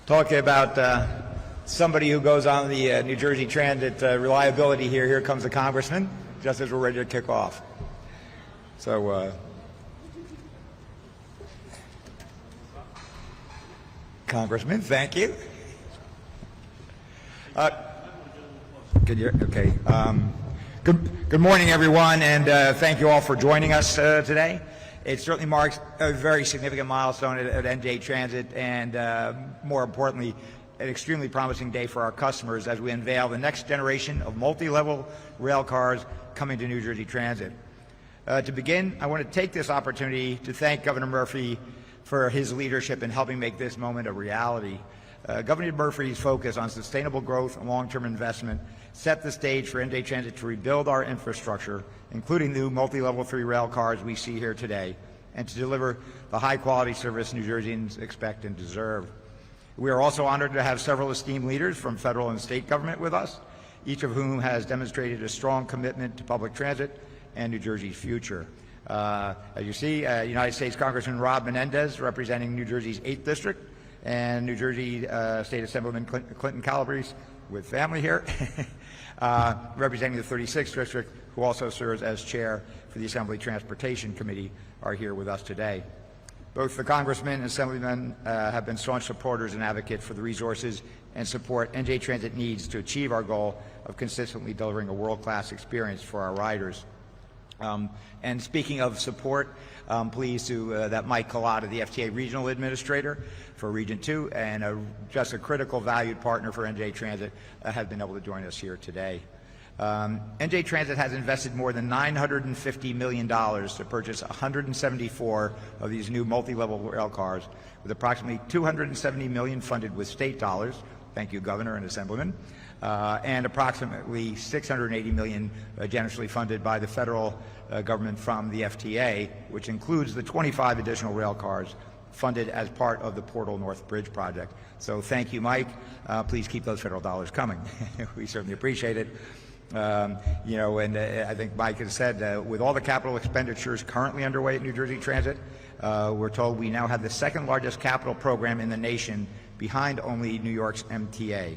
talking about somebody who goes on the New Jersey Transit reliability here. Here comes the Congressman, just as we're ready to kick off. So, Congressman, thank you. Okay. Good morning, everyone, and thank you all for joining us today. It certainly marks a very significant milestone at NJ Transit, and more importantly, an extremely promising day for our customers as we unveil the next generation of multi-level rail cars coming to New Jersey Transit. To begin, I want to take this opportunity to thank Governor Murphy for his leadership in helping make this moment a reality. Governor Murphy's focus on sustainable growth and long-term investment set the stage for NJ Transit to rebuild our infrastructure, including new multi-level 3 rail cars we see here today, and to deliver the high-quality service New Jerseyans expect and deserve. We are also honored to have several esteemed leaders from federal and state government with us, each of whom has demonstrated a strong commitment to public transit and New Jersey's future. As you see, United States Congressman Rob Menendez, representing New Jersey's 8th District, and New Jersey State Assemblyman Calib with family here, representing the 36th District, who also serves as chair for the Assembly Transportation Committee, are here with us today. Both the Congressman and Assemblyman have been staunch supporters and advocates for the resources and support NJ Transit needs to achieve our goal of consistently delivering a world-class experience for our riders. And speaking of support, I'm pleased that Mike Calib, the FTA Regional Administrator for Region 2 and just a critical valued partner for NJ Transit, have been able to join us here today. NJ Transit has invested more than $950 million to purchase 174 of these new multi-level rail cars, with approximately $270 million funded with state dollars, thank you Governor and Assemblyman, and approximately $680 million generously funded by the federal government from the FTA, which includes the 25 additional rail cars funded as part of the Portal North Bridge project. So thank you, Mike. Please keep those federal dollars coming. We certainly appreciate it. I think Mike has said, with all the capital expenditures currently underway at New Jersey Transit, we're told we now have the 2nd largest capital program in the nation, behind only New York's MTA.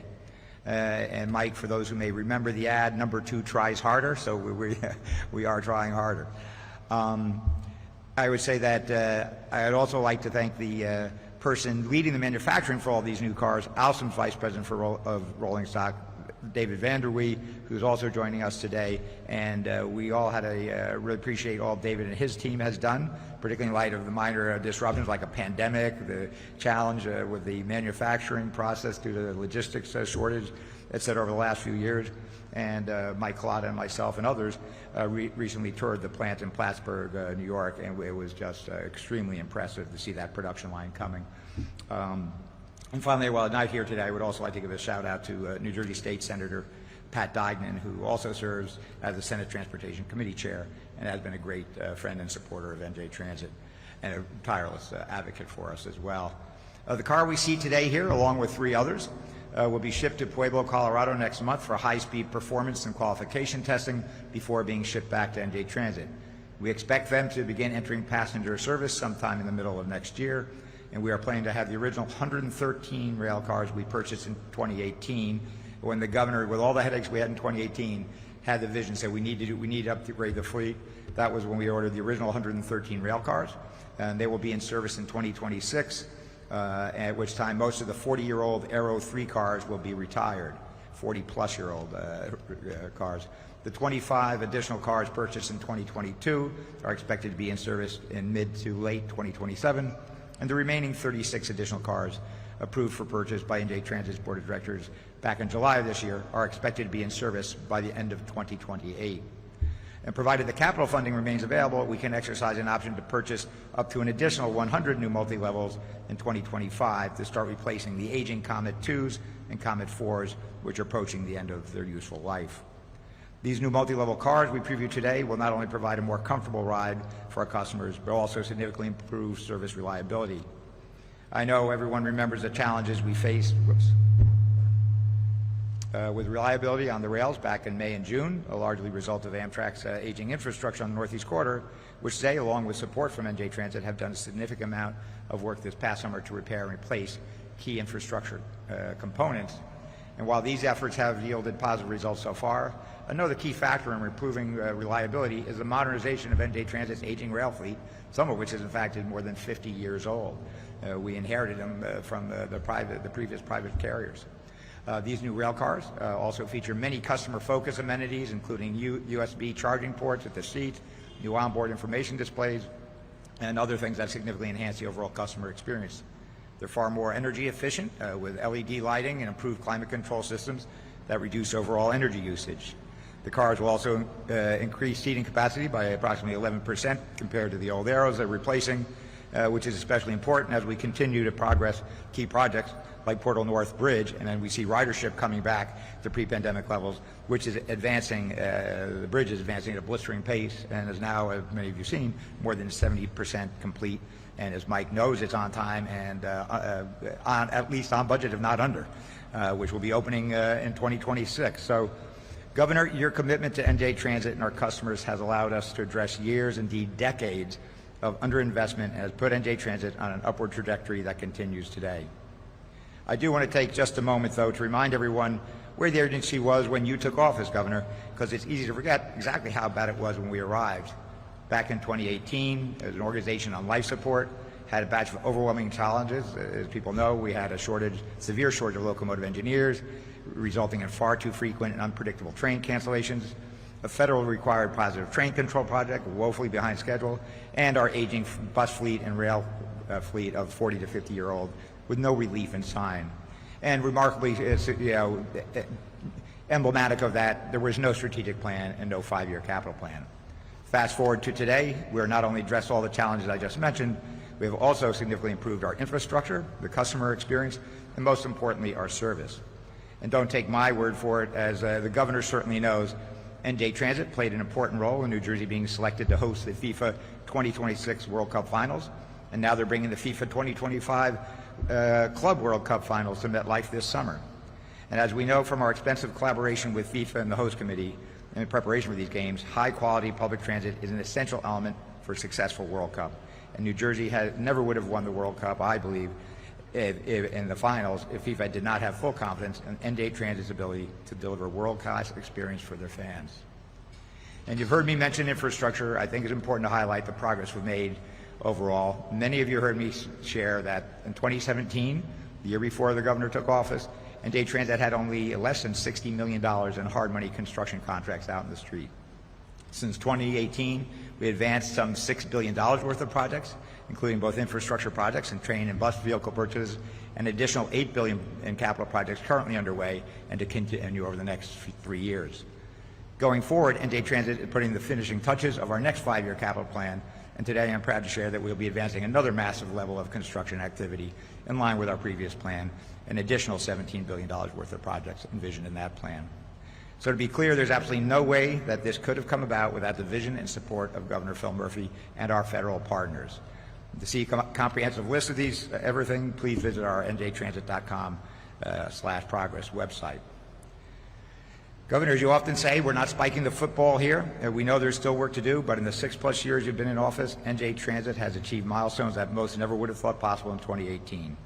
And Mike, for those who may remember the ad, number 2 tries harder, so we are trying harder. I would say that I'd also like to thank the person leading the manufacturing for all these new cars, Alstom's Vice President of Rolling Stock, David Vanderwee, who's also joining us today, and we all had really appreciate all David and his team has done, particularly in light of the minor disruptions like a pandemic, the challenge with the manufacturing process due to the logistics shortage, et cetera, over the last few years. And Mike Calib and myself and others recently toured the plant in Plattsburgh, New York, and it was just extremely impressive to see that production line coming. And finally, while I'm not here today, I would also like to give a shout out to New Jersey State Senator Pat Dignan, who also serves as the Senate Transportation Committee Chair and has been a great friend and supporter of NJ Transit and a tireless advocate for us as well. The car we see today here, along with 3 others, will be shipped to Pueblo, Colorado next month for high-speed performance and qualification testing before being shipped back to NJ Transit. We expect them to begin entering passenger service sometime in the middle of next year, and we are planning to have the original 113 rail cars we purchased in 2018, when the governor, with all the headaches we had in 2018, had the vision, said we need to upgrade the fleet. That was when we ordered the original 113 rail cars, and they will be in service in 2026, at which time most of the 40-year-old Aero 3 cars will be retired, 40-plus-year-old cars. The 25 additional cars purchased in 2022 are expected to be in service in mid to late 2027, and the remaining 36 additional cars approved for purchase by NJ Transit's Board of Directors back in July of this year are expected to be in service by the end of 2028. And provided the capital funding remains available, we can exercise an option to purchase up to an additional 100 new multi-levels in 2025 to start replacing the aging Comet 2s and Comet 4s, which are approaching the end of their useful life. These new multi-level cars we preview today will not only provide a more comfortable ride for our customers, but also significantly improve service reliability. I know everyone remembers the challenges we faced with reliability on the rails back in May and June, a largely result of Amtrak's aging infrastructure on the Northeast Corridor, which they, along with support from NJ Transit, have done a significant amount of work this past summer to repair and replace key infrastructure components. And while these efforts have yielded positive results so far, another key factor in improving reliability is the modernization of NJ Transit's aging rail fleet, some of which is in fact more than 50 years old. We inherited them from the previous private carriers. These new rail cars also feature many customer-focused amenities, including USB charging ports at the seat, new onboard information displays, and other things that significantly enhance the overall customer experience. They're far more energy efficient with LED lighting and improved climate control systems that reduce overall energy usage. The cars will also increase seating capacity by approximately 11% compared to the old Arrows they're replacing, which is especially important as we continue to progress key projects like Portal North Bridge, and then we see ridership coming back to pre-pandemic levels, which is advancing, the bridge is advancing at a blistering pace and is now, as many of you have seen, more than 70% complete. And as Mike knows, it's on time and at least on budget, if not under, which will be opening in 2026. So, Governor, your commitment to NJ Transit and our customers has allowed us to address years, indeed decades, of underinvestment and has put NJ Transit on an upward trajectory that continues today. I do want to take just a moment, though, to remind everyone where the agency was when you took office, Governor, because it's easy to forget exactly how bad it was when we arrived. Back in 2018, as an organization on life support, had a batch of overwhelming challenges. As people know, we had a severe shortage of locomotive engineers, resulting in far too frequent and unpredictable train cancellations, a federal required positive train control project woefully behind schedule, and our aging bus fleet and rail fleet of 40 to 50-year-old with no relief in sight. And remarkably, emblematic of that, there was no strategic plan and no 5-year capital plan. Fast forward to today, we're not only addressed all the challenges I just mentioned, we have also significantly improved our infrastructure, the customer experience, and most importantly, our service. And don't take my word for it, as the governor certainly knows, NJ Transit played an important role in New Jersey being selected to host the FIFA 2026 World Cup Finals, and now they're bringing the FIFA 2025 Club World Cup Finals to MetLife this summer. And as we know from our extensive collaboration with FIFA and the host committee in preparation for these games, high-quality public transit is an essential element for a successful World Cup. And New Jersey never would have won the World Cup, I believe, in the finals if FIFA did not have full confidence in NJ Transit's ability to deliver world-class experience for their fans. And you've heard me mention infrastructure. I think it's important to highlight the progress we've made overall. Many of you heard me share that in 2017, the year before the governor took office, NJ Transit had only less than $60 million in hard money construction contracts out in the street. Since 2018, we advanced some $6 billion worth of projects, including both infrastructure projects and train and bus vehicle purchases, and additional $8 billion in capital projects currently underway and to continue over the next 3 years. Going forward, NJ Transit is putting the finishing touches of our next 5-year capital plan, and today I'm proud to share that we'll be advancing another massive level of construction activity in line with our previous plan, an additional $17 billion worth of projects envisioned in that plan. So to be clear, there's absolutely no way that this could have come about without the vision and support of Governor Phil Murphy and our federal partners. To see a comprehensive list of these, everything, please visit our njtransit.com/progress website. Governor, as you often say, we're not spiking the football here. We know there's still work to do, but in the 6+ years you've been in office, NJ Transit has achieved milestones that most never would have thought possible in 2018.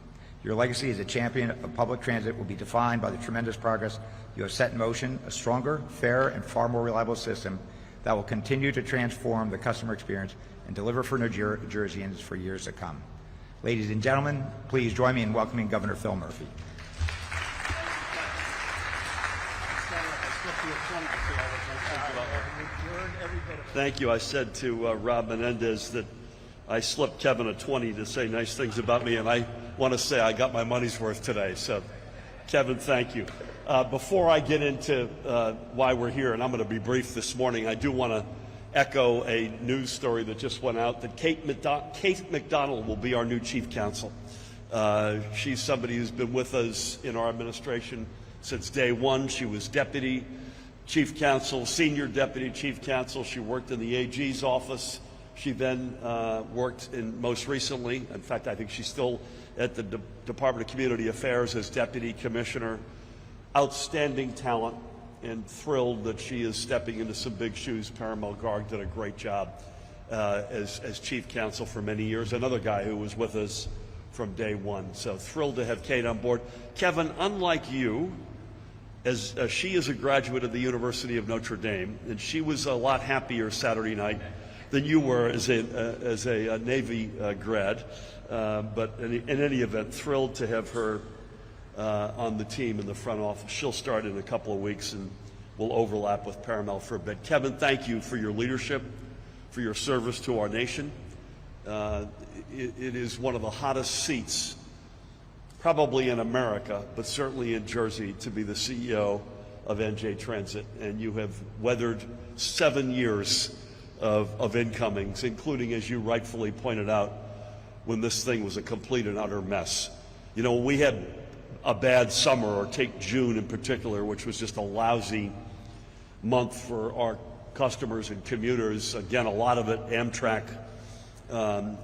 Your legacy as a champion of public transit will be defined by the tremendous progress you have set in motion, a stronger, fairer, and far more reliable system that will continue to transform the customer experience and deliver for New Jerseyans for years to come. Ladies and gentlemen, please join me in welcoming Governor Phil Murphy. Thank you. I said to Rob Menendez that I slipped Kevin a 20 to say nice things about me, and I want to say I got my money's worth today. So, Kevin, thank you. Before I get into why we're here, and I'm going to be brief this morning, I do want to echo a news story that just went out that Kate McDonald will be our new chief counsel. She's somebody who's been with us in our administration since day one. She was deputy chief counsel, senior deputy chief counsel. She worked in the AG's office. She then worked most recently, in fact, I think she's still at the Department of Community Affairs as deputy commissioner. Outstanding talent, and thrilled that she is stepping into some big shoes. Paramel Garg did a great job as chief counsel for many years. Another guy who was with us from day one. So thrilled to have Kate on board. Kevin, unlike you, as she is a graduate of the University of Notre Dame, and she was a lot happier Saturday night than you were as a Navy grad. But in any event, thrilled to have her on the team in the front office. She'll start in a couple of weeks and will overlap with Paramount for a bit. Kevin, thank you for your leadership, for your service to our nation. It is one of the hottest seats probably in America, but certainly in Jersey, to be the CEO of NJ Transit. And you have weathered 7 years of incomings, including, as you rightfully pointed out, when this thing was a complete and utter mess. You know, we had a bad summer, or take June in particular, which was just a lousy month for our customers and commuters. Again, a lot of it Amtrak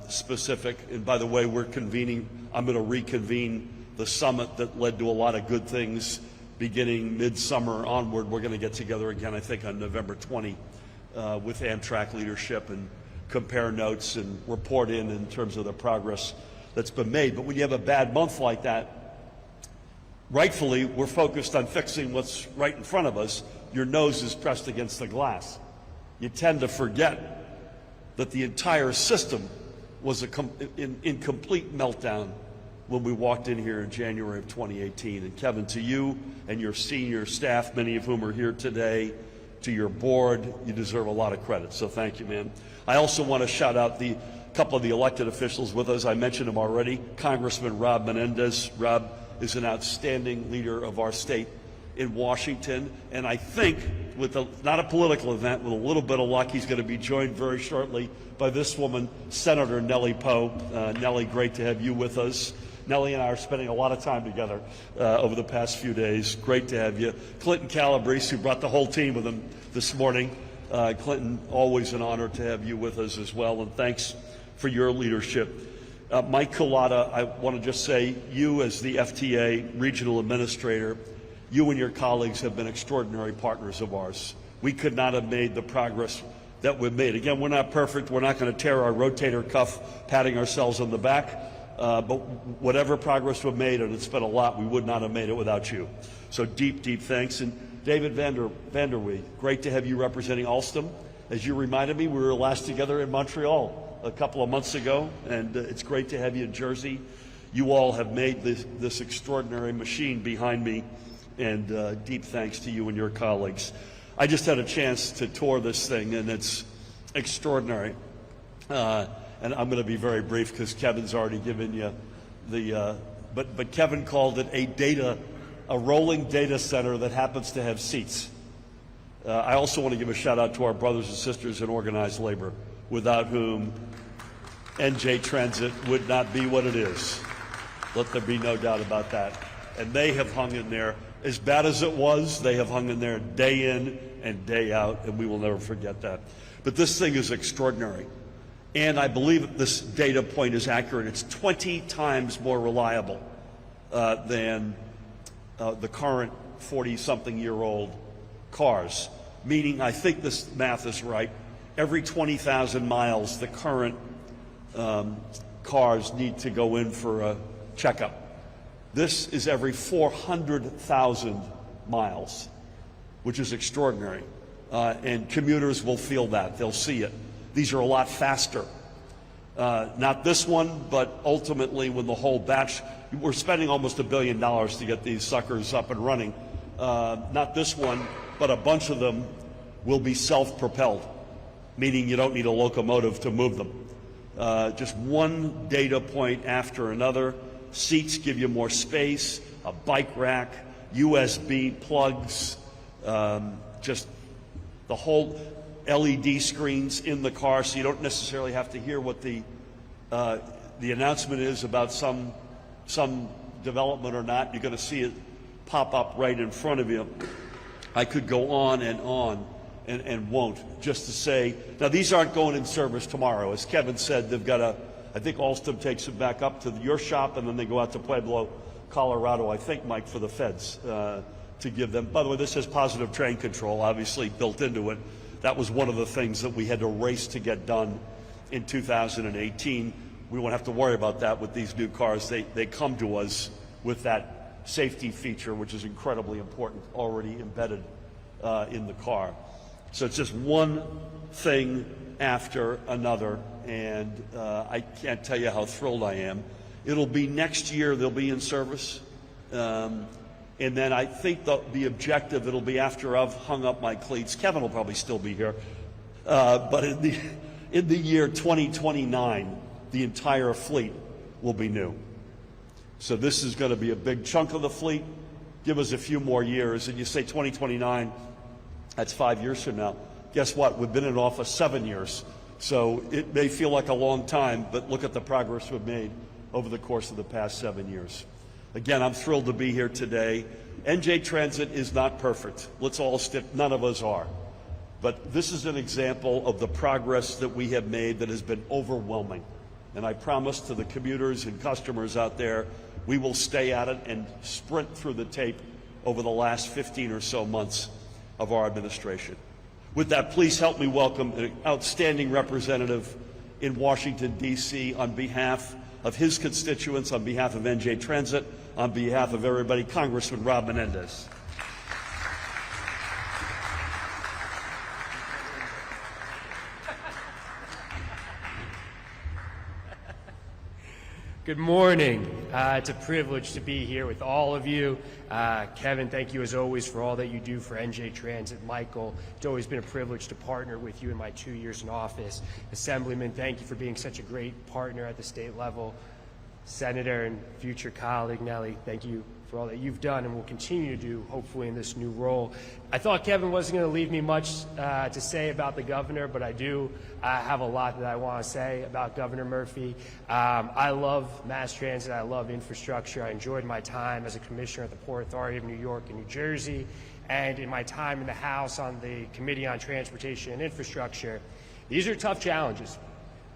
specific. And by the way, I'm going to reconvene the summit that led to a lot of good things beginning midsummer onward. We're going to get together again, I think, on November 20 with Amtrak leadership and compare notes and report in terms of the progress that's been made. But when you have a bad month like that, rightfully, we're focused on fixing what's right in front of us. Your nose is pressed against the glass. You tend to forget that the entire system was in complete meltdown when we walked in here in January of 2018. And Kevin, to you and your senior staff, many of whom are here today, to your board, you deserve a lot of credit. So thank you, man. I also want to shout out the couple of the elected officials with us. I mentioned them already. Congressman Rob Menendez. Rob is an outstanding leader of our state in Washington, and I think with not a political event, with a little bit of luck, he's going to be joined very shortly by this woman, Senator Nellie Poe. Nellie, great to have you with us. Nellie and I are spending a lot of time together over the past few days. Great to have you. Clinton Calabrese, who brought the whole team with him this morning. Clinton, always an honor to have you with us as well, and thanks for your leadership. Mike Culotta, I want to just say, you as the FTA Regional Administrator, you and your colleagues have been extraordinary partners of ours. We could not have made the progress that we've made. Again, we're not perfect. We're not going to tear our rotator cuff patting ourselves on the back. But whatever progress we've made, and it's been a lot, we would not have made it without you. So deep, deep thanks. And David Vanderwee, great to have you representing Alstom. As you reminded me, we were last together in Montreal a couple of months ago, and it's great to have you in Jersey. You all have made this extraordinary machine behind me, and deep thanks to you and your colleagues. I just had a chance to tour this thing, and it's extraordinary. And I'm going to be very brief because Kevin's already given you the, but Kevin called it a rolling data center that happens to have seats. I also want to give a shout out to our brothers and sisters in organized labor, without whom NJ Transit would not be what it is. Let there be no doubt about that. And they have hung in there. As bad as it was, they have hung in there day in and day out, and we will never forget that. But this thing is extraordinary. And I believe this data point is accurate. It's 20 times more reliable than the current 40-something-year-old cars. Meaning, I think this math is right, every 20,000 miles, the current cars need to go in for a checkup. This is every 400,000 miles, which is extraordinary. And commuters will feel that. They'll see it. These are a lot faster. Not this one, but ultimately when the whole batch, we're spending almost $1 billion to get these suckers up and running. Not this one, but a bunch of them will be self-propelled, meaning you don't need a locomotive to move them. Just one data point after another. Seats give you more space, a bike rack, USB plugs, just the whole LED screens in the car, so you don't necessarily have to hear what the announcement is about some development or not. You're going to see it pop up right in front of you. I could go on and won't, just to say, now these aren't going in service tomorrow. As Kevin said, they've got I think Alstom takes them back up to your shop, and then they go out to Pueblo, Colorado, I think, Mike, for the feds to give them. By the way, this has positive train control, obviously, built into it. That was one of the things that we had to race to get done in 2018. we won't have to worry about that with these new cars. They come to us with that safety feature, which is incredibly important, already embedded in the car. So it's just one thing after another, and I can't tell you how thrilled I am. It'll be next year they'll be in service, and then I think the objective, it'll be after I've hung up my cleats. Kevin will probably still be here, but in the year 2029, the entire fleet will be new. So this is going to be a big chunk of the fleet. Give us a few more years, and you say 2029, that's 5 years from now. Guess what? We've been in office 7 years. So it may feel like a long time, but look at the progress we've made over the course of the past 7 years. Again, I'm thrilled to be here today. NJ Transit is not perfect. Let's all none of us are. But this is an example of the progress that we have made that has been overwhelming. And I promise to the commuters and customers out there, we will stay at it and sprint through the tape over the last 15 or so months of our administration. With that, please help me welcome an outstanding representative in Washington, D.C. on behalf of his constituents, on behalf of NJ Transit, on behalf of everybody, Congressman Rob Menendez. Good morning. It's a privilege to be here with all of you. Kevin, thank you as always for all that you do for NJ Transit. Michael, it's always been a privilege to partner with you in my 2 years in office. Assemblyman, thank you for being such a great partner at the state level. Senator and future colleague Nellie, thank you for all that you've done and will continue to do, hopefully, in this new role. I thought Kevin wasn't going to leave me much to say about the governor, but I do have a lot that I want to say about Governor Murphy. I love mass transit. I love infrastructure. I enjoyed my time as a commissioner at the Port Authority of New York and New Jersey, and in my time in the House on the Committee on Transportation and Infrastructure. These are tough challenges.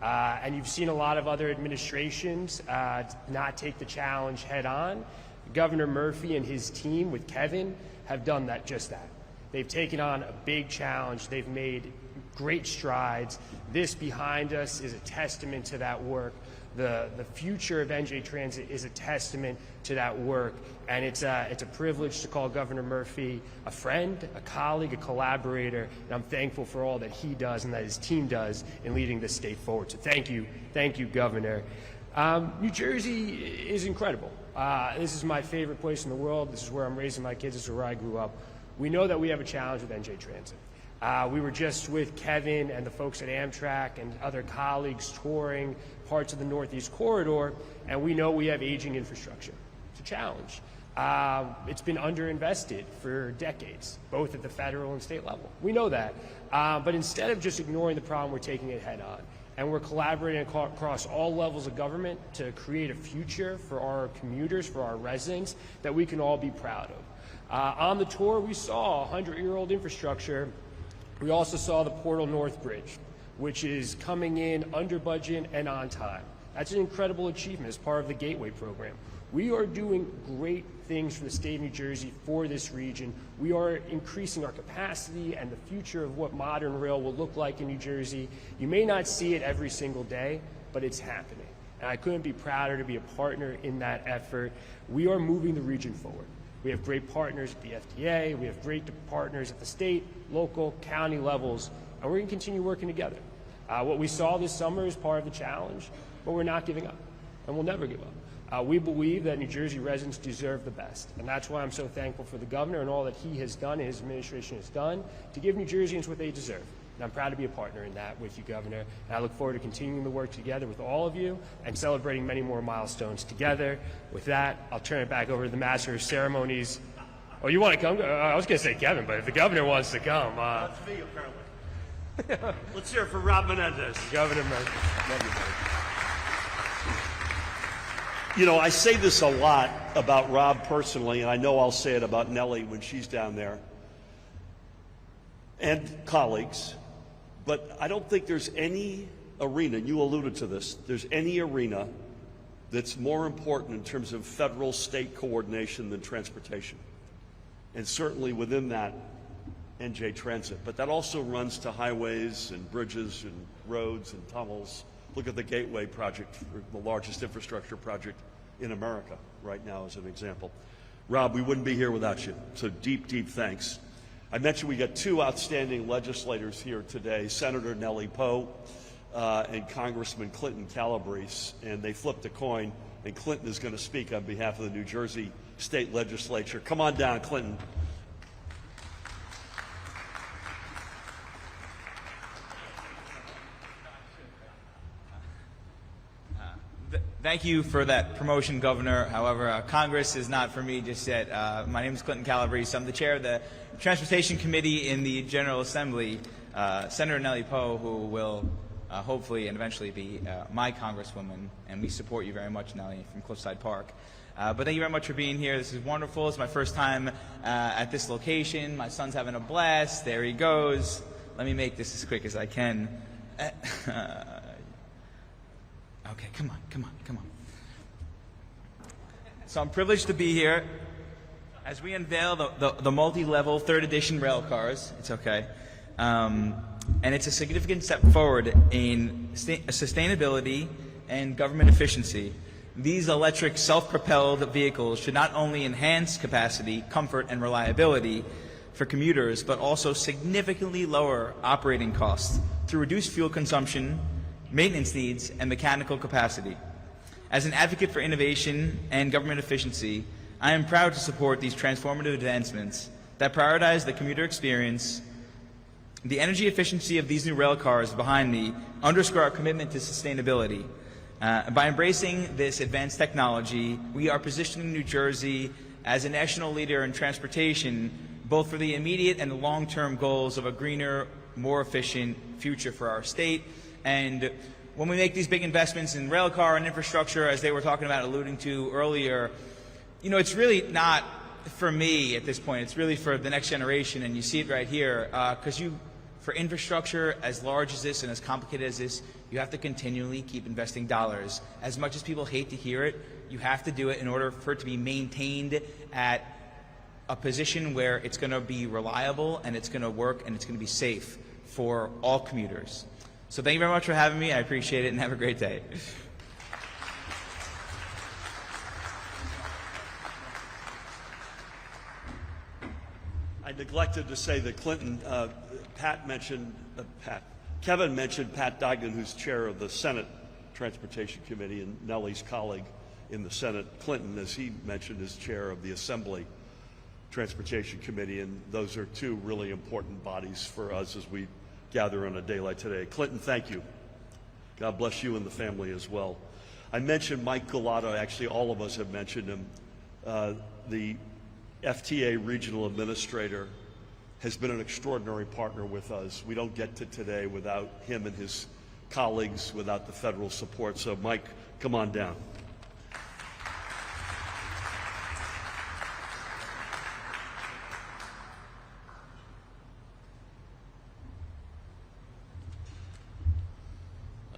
And you've seen a lot of other administrations not take the challenge head on. Governor Murphy and his team with Kevin have done just that. They've taken on a big challenge. They've made great strides. This behind us is a testament to that work. The future of NJ Transit is a testament to that work, and it's a privilege to call Governor Murphy a friend, a colleague, a collaborator, and I'm thankful for all that he does and that his team does in leading this state forward. So thank you, Governor. New Jersey is incredible. This is my favorite place in the world. This is where I'm raising my kids. This is where I grew up. We know that we have a challenge with NJ Transit. We were just with Kevin and the folks at Amtrak and other colleagues touring parts of the Northeast Corridor, and we know we have aging infrastructure. It's a challenge. It's been underinvested for decades, both at the federal and state level. We know that. But instead of just ignoring the problem, we're taking it head on. And we're collaborating across all levels of government to create a future for our commuters, for our residents, that we can all be proud of. On the tour, we saw 100-year-old infrastructure. We also saw the Portal North Bridge, which is coming in under budget and on time. That's an incredible achievement as part of the Gateway program. We are doing great things for the state of New Jersey, for this region. We are increasing our capacity and the future of what modern rail will look like in New Jersey. You may not see it every single day, but it's happening. And I couldn't be prouder to be a partner in that effort. We are moving the region forward. We have great partners at the FDA. We have great partners at the state, local, county levels, and we're going to continue working together. What we saw this summer is part of the challenge, but we're not giving up, and we'll never give up. We believe that New Jersey residents deserve the best, and that's why I'm so thankful for the governor and all that he has done and his administration has done to give New Jerseyans what they deserve. And I'm proud to be a partner in that with you, Governor, and I look forward to continuing the work together with all of you and celebrating many more milestones together. With that, I'll turn it back over to the Master of Ceremonies. Oh, you want to come? I was going to say Kevin, but if the governor wants to come. That's me, apparently. Let's hear it for Rob Menendez. Governor Murphy. Love you, buddy. You know, I say this a lot about Rob personally, and I know I'll say it about Nellie when she's down there, and colleagues, but I don't think there's any arena, and you alluded to this, there's any arena that's more important in terms of federal-state coordination than transportation. And certainly within that, NJ Transit. But that also runs to highways and bridges and roads and tunnels. Look at the Gateway project, the largest infrastructure project in America right now as an example. Rob, we wouldn't be here without you, so deep, deep thanks. I mentioned we got two outstanding legislators here today, Senator Nellie Poe and Congressman Clinton Calib, and they flipped a coin, and Clinton is going to speak on behalf of the New Jersey State Legislature. Come on down, Clinton. Thank you for that promotion, Governor. However, Congress is not for me just yet. My name is Clinton Calib. I'm the chair of the Transportation Committee in the General Assembly. Senator Nellie Poe, who will hopefully and eventually be my Congresswoman, and we support you very much, Nellie, from Cliffside Park. But thank you very much for being here. This is wonderful. It's my first time at this location. My son's having a blast. There he goes. Let me make this as quick as I can. Okay, come on. So I'm privileged to be here as we unveil the multi-level 3rd edition rail cars. It's okay. And it's a significant step forward in sustainability and government efficiency. These electric self-propelled vehicles should not only enhance capacity, comfort, and reliability for commuters, but also significantly lower operating costs through reduced fuel consumption, maintenance needs, and mechanical capacity. As an advocate for innovation and government efficiency, I am proud to support these transformative advancements that prioritize the commuter experience. The energy efficiency of these new rail cars behind me underscore our commitment to sustainability. By embracing this advanced technology, we are positioning New Jersey as a national leader in transportation, both for the immediate and the long-term goals of a greener, more efficient future for our state. And when we make these big investments in rail car and infrastructure, as they were talking about, alluding to earlier, you know, it's really not for me at this point. It's really for the next generation, and you see it right here. Because for infrastructure as large as this and as complicated as this, you have to continually keep investing dollars. As much as people hate to hear it, you have to do it in order for it to be maintained at a position where it's going to be reliable and it's going to work and it's going to be safe for all commuters. So thank you very much for having me. I appreciate it, and have a great day. I neglected to say that Kevin mentioned Pat Dugan, who's chair of the Senate Transportation Committee, and Nellie's colleague in the Senate, Clinton, as he mentioned, is chair of the Assembly Transportation Committee, and those are two really important bodies for us as we gather on a day like today. Clinton, thank you. God bless you and the family as well. I mentioned Mike Galato. Actually, all of us have mentioned him. The FTA regional administrator has been an extraordinary partner with us. We don't get to today without him and his colleagues, without the federal support. So, Mike, come on down.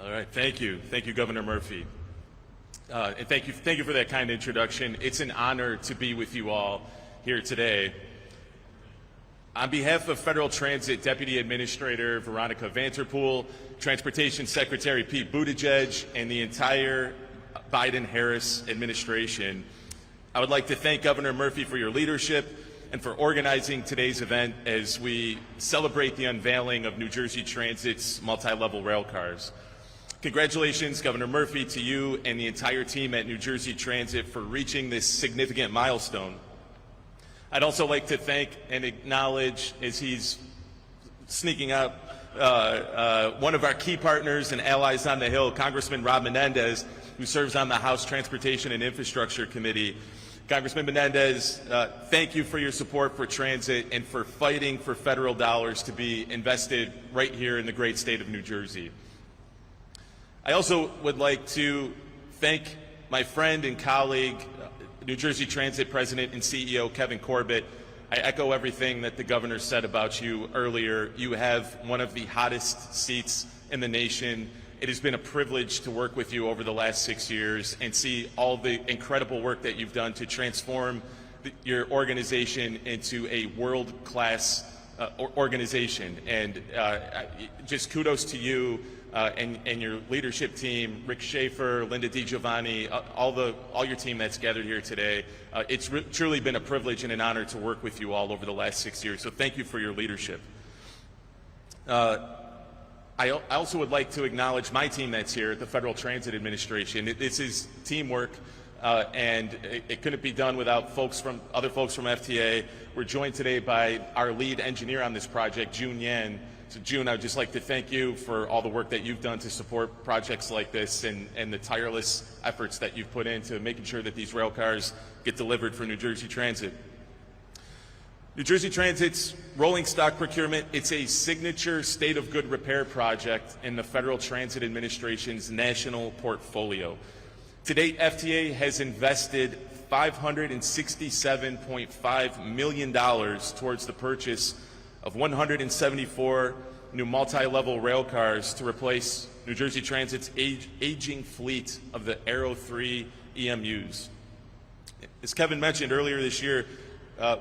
All right, thank you, Governor Murphy, and thank you for that kind introduction. It's an honor to be with you all here today. On behalf of Federal Transit Deputy Administrator Veronica Vanterpool, Transportation Secretary Pete Buttigieg, and the entire Biden-Harris administration, I would like to thank Governor Murphy for your leadership and for organizing today's event as we celebrate the unveiling of New Jersey Transit's multi-level rail cars. Congratulations, Governor Murphy, to you and the entire team at New Jersey Transit for reaching this significant milestone. I'd also like to thank and acknowledge, as he's sneaking up, one of our key partners and allies on the Hill, Congressman Rob Menendez, who serves on the House Transportation and Infrastructure Committee. Congressman Menendez, thank you for your support for transit and for fighting for federal dollars to be invested right here in the great state of New Jersey. I also would like to thank my friend and colleague, New Jersey Transit President and CEO Kevin Corbett. I echo everything that the governor said about you earlier. You have one of the hottest seats in the nation. It has been a privilege to work with you over the last 6 years and see all the incredible work that you've done to transform your organization into a world-class organization. And just kudos to you and your leadership team, Rick Schaefer, Linda DiGiovanni, all your team that's gathered here today. It's truly been a privilege and an honor to work with you all over the last 6 years, so thank you for your leadership. I also would like to acknowledge my team that's here at the Federal Transit Administration. This is teamwork, and it couldn't be done without other folks from FTA. We're joined today by our lead engineer on this project, June Yan. So June, I would just like to thank you for all the work that you've done to support projects like this and the tireless efforts that you've put into making sure that these rail cars get delivered for New Jersey Transit. New Jersey Transit's rolling stock procurement, it's a signature state of good repair project in the Federal Transit Administration's national portfolio. To date, FTA has invested $567.5 million towards the purchase of 174 new multi-level rail cars to replace New Jersey Transit's aging fleet of the Aero 3 EMUs. As Kevin mentioned earlier this year,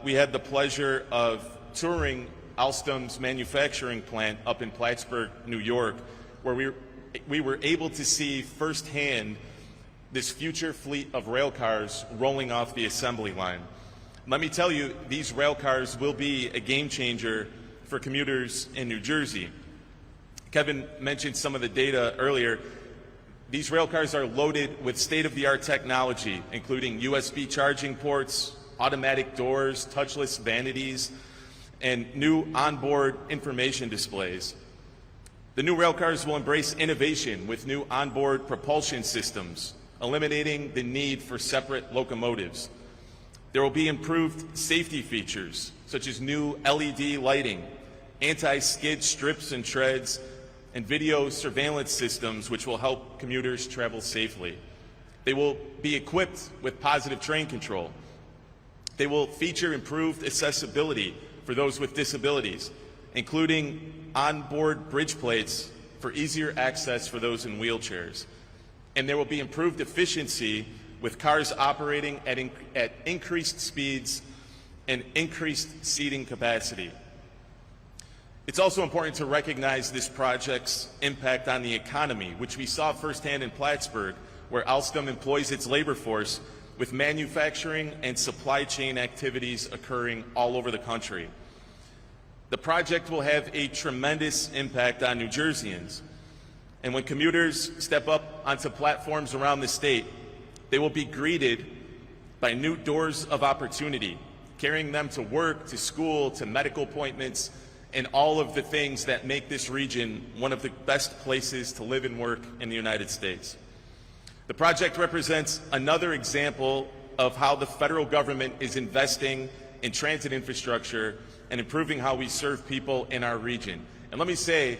we had the pleasure of touring Alstom's manufacturing plant up in Plattsburgh, New York, where we were able to see firsthand this future fleet of rail cars rolling off the assembly line. Let me tell you, these rail cars will be a game changer for commuters in New Jersey. Kevin mentioned some of the data earlier. These rail cars are loaded with state-of-the-art technology, including USB charging ports, automatic doors, touchless vanities, and new onboard information displays. The new rail cars will embrace innovation with new onboard propulsion systems, eliminating the need for separate locomotives. There will be improved safety features, such as new LED lighting, anti-skid strips and treads, and video surveillance systems which will help commuters travel safely. They will be equipped with positive train control. They will feature improved accessibility for those with disabilities, including onboard bridge plates for easier access for those in wheelchairs. And there will be improved efficiency with cars operating at increased speeds and increased seating capacity. It's also important to recognize this project's impact on the economy, which we saw firsthand in Plattsburgh, where Alstom employs its labor force with manufacturing and supply chain activities occurring all over the country. The project will have a tremendous impact on New Jerseyans. And when commuters step up onto platforms around the state, they will be greeted by new doors of opportunity, carrying them to work, to school, to medical appointments, and all of the things that make this region one of the best places to live and work in the United States. The project represents another example of how the federal government is investing in transit infrastructure and improving how we serve people in our region. And let me say,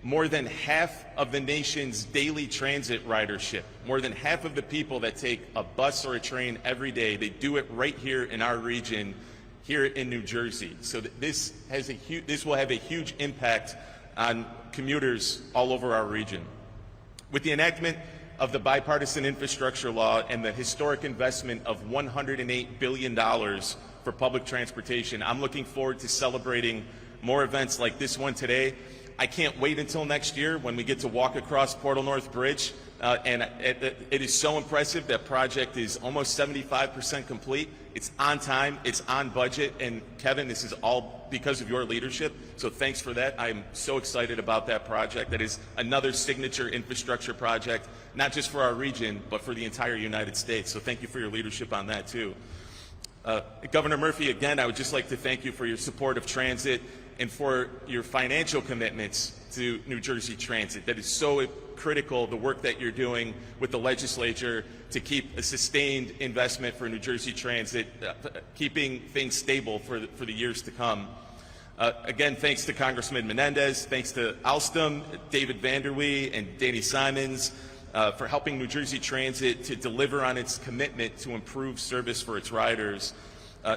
more than half of the nation's daily transit ridership, more than half of the people that take a bus or a train every day, they do it right here in our region, here in New Jersey. So this will have a huge impact on commuters all over our region. With the enactment of the bipartisan infrastructure law and the historic investment of $108 billion for public transportation, I'm looking forward to celebrating more events like this one today. I can't wait until next year when we get to walk across Portal North Bridge, and it is so impressive. That project is almost 75% complete. It's on time, it's on budget, and Kevin, this is all because of your leadership, so thanks for that. I'm so excited about that project. That is another signature infrastructure project, not just for our region, but for the entire United States, so thank you for your leadership on that too. Governor Murphy, again, I would just like to thank you for your support of transit and for your financial commitments to New Jersey Transit. That is so critical, the work that you're doing with the legislature to keep a sustained investment for New Jersey Transit, keeping things stable for the years to come. Again, thanks to Congressman Menendez, thanks to Alstom, David Vanderwee, and Danny Simons for helping New Jersey Transit to deliver on its commitment to improve service for its riders.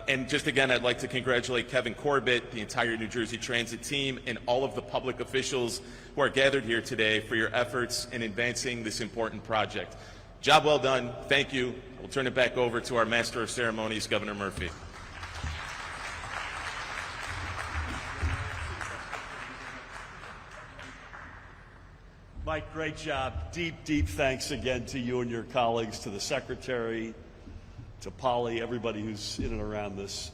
And just again, I'd like to congratulate Kevin Corbett, the entire New Jersey Transit team, and all of the public officials who are gathered here today for your efforts in advancing this important project. Job well done. Thank you. We'll turn it back over to our Master of Ceremonies, Governor Murphy. Mike, great job. Deep thanks again to you and your colleagues, to the Secretary, to Polly, everybody who's in and around this.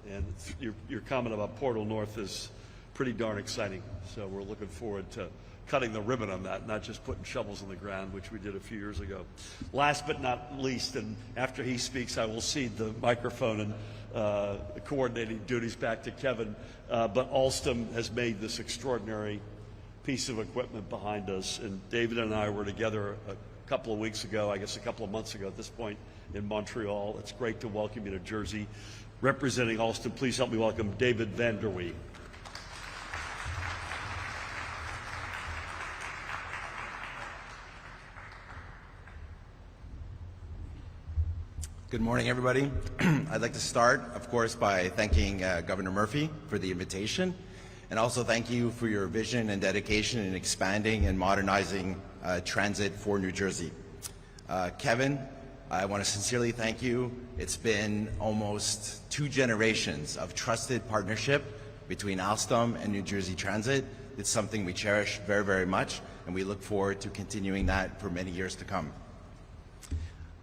And your comment about Portal North is pretty darn exciting. So we're looking forward to cutting the ribbon on that, not just putting shovels in the ground, which we did a few years ago. Last but not least, and after he speaks, I will cede the microphone and the coordinating duties back to Kevin. But Alstom has made this extraordinary piece of equipment behind us. And David and I were together a couple of weeks ago, I guess a couple of months ago at this point, in Montreal. It's great to welcome you to Jersey. Representing Alstom, please help me welcome David Van Der Wee. Good morning, everybody. I'd like to start, of course, by thanking Governor Murphy for the invitation, and also thank you for your vision and dedication in expanding and modernizing transit for New Jersey. Kevin, I want to sincerely thank you. It's been almost 2 generations of trusted partnership between Alstom and New Jersey Transit. It's something we cherish very, very much, and we look forward to continuing that for many years to come.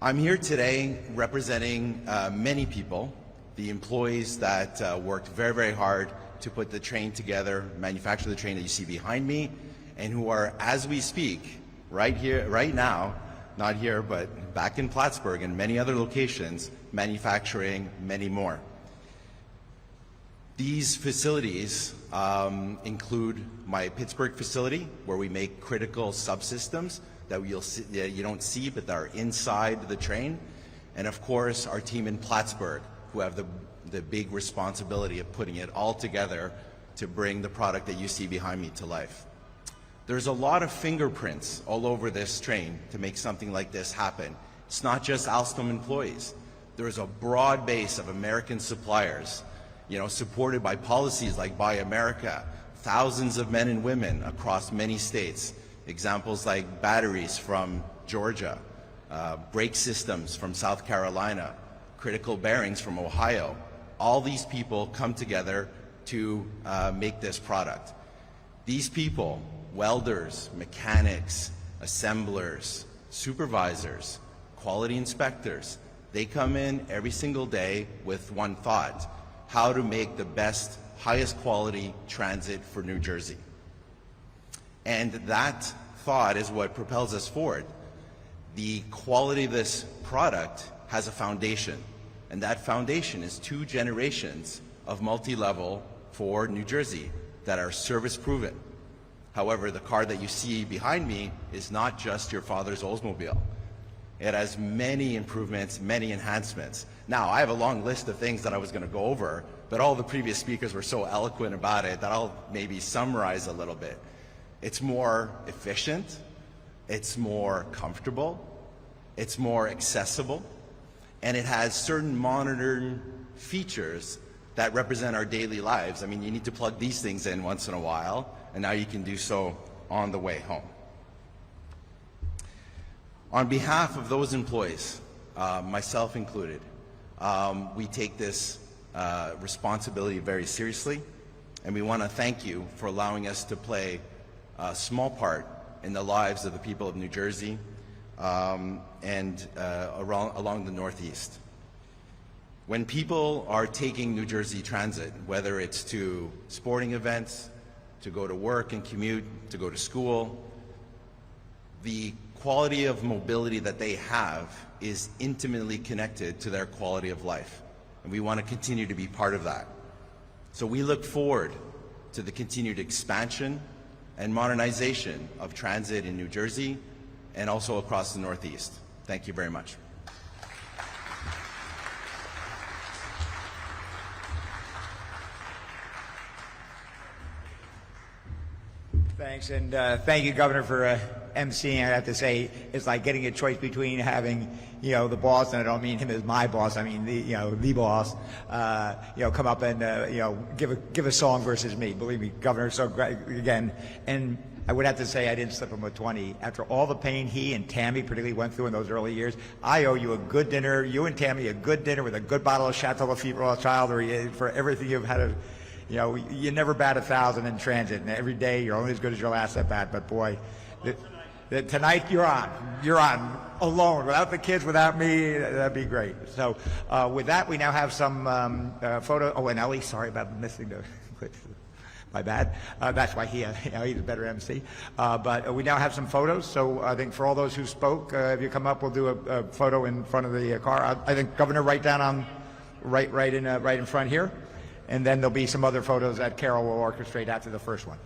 I'm here today representing many people, the employees that worked very, very hard to put the train together, manufacture the train that you see behind me, and who are, as we speak, right here, right now, not here, but back in Plattsburgh and many other locations, manufacturing many more. These facilities include my Pittsburgh facility, where we make critical subsystems that you don't see, but that are inside the train. And of course, our team in Plattsburgh, who have the big responsibility of putting it all together to bring the product that you see behind me to life. There's a lot of fingerprints all over this train to make something like this happen. It's not just Alstom employees. There's a broad base of American suppliers, supported by policies like Buy America, thousands of men and women across many states. Examples like batteries from Georgia, brake systems from South Carolina, critical bearings from Ohio. All these people come together to make this product. These people, welders, mechanics, assemblers, supervisors, quality inspectors, they come in every single day with one thought: how to make the best, highest quality transit for New Jersey. And that thought is what propels us forward. The quality of this product has a foundation, and that foundation is 2 generations of multi-level for New Jersey that are service proven. However, the car that you see behind me is not just your father's Oldsmobile. It has many improvements, many enhancements. Now, I have a long list of things that I was going to go over, but all the previous speakers were so eloquent about it that I'll maybe summarize a little bit. It's more efficient, it's more comfortable, it's more accessible, and it has certain modern features that represent our daily lives. I mean, you need to plug these things in once in a while, and now you can do so on the way home. On behalf of those employees, myself included, we take this responsibility very seriously, and we want to thank you for allowing us to play a small part in the lives of the people of New Jersey and along the Northeast. When people are taking New Jersey Transit, whether it's to sporting events, to go to work and commute, to go to school, the quality of mobility that they have is intimately connected to their quality of life. And we want to continue to be part of that. So we look forward to the continued expansion and modernization of transit in New Jersey and also across the Northeast. Thank you very much. Thanks, and thank you, Governor, for emceeing. I have to say, it's like getting a choice between having, the boss, and I don't mean him as my boss, I mean the boss, come up and give a song versus me. Believe me, Governor, so great again. And I would have to say I didn't slip him with 20. After all the pain he and Tammy particularly went through in those early years, I owe you a good dinner. You and Tammy a good dinner with a good bottle of Chateau Lafite Rothschild for everything you've had. You never bat 1,000 in transit, and every day you're only as good as your last at bat. But boy, Tonight you're on. You're on alone, without the kids, without me. That'd be great. So with that, we now have some photo. Oh, and Ellie, sorry about missing the. My bad. That's why he's a better MC. But we now have some photos. So I think for all those who spoke, if you come up, we'll do a photo in front of the car. I think Governor, right in front here, and then there'll be some other photos that Carol will orchestrate after the first one.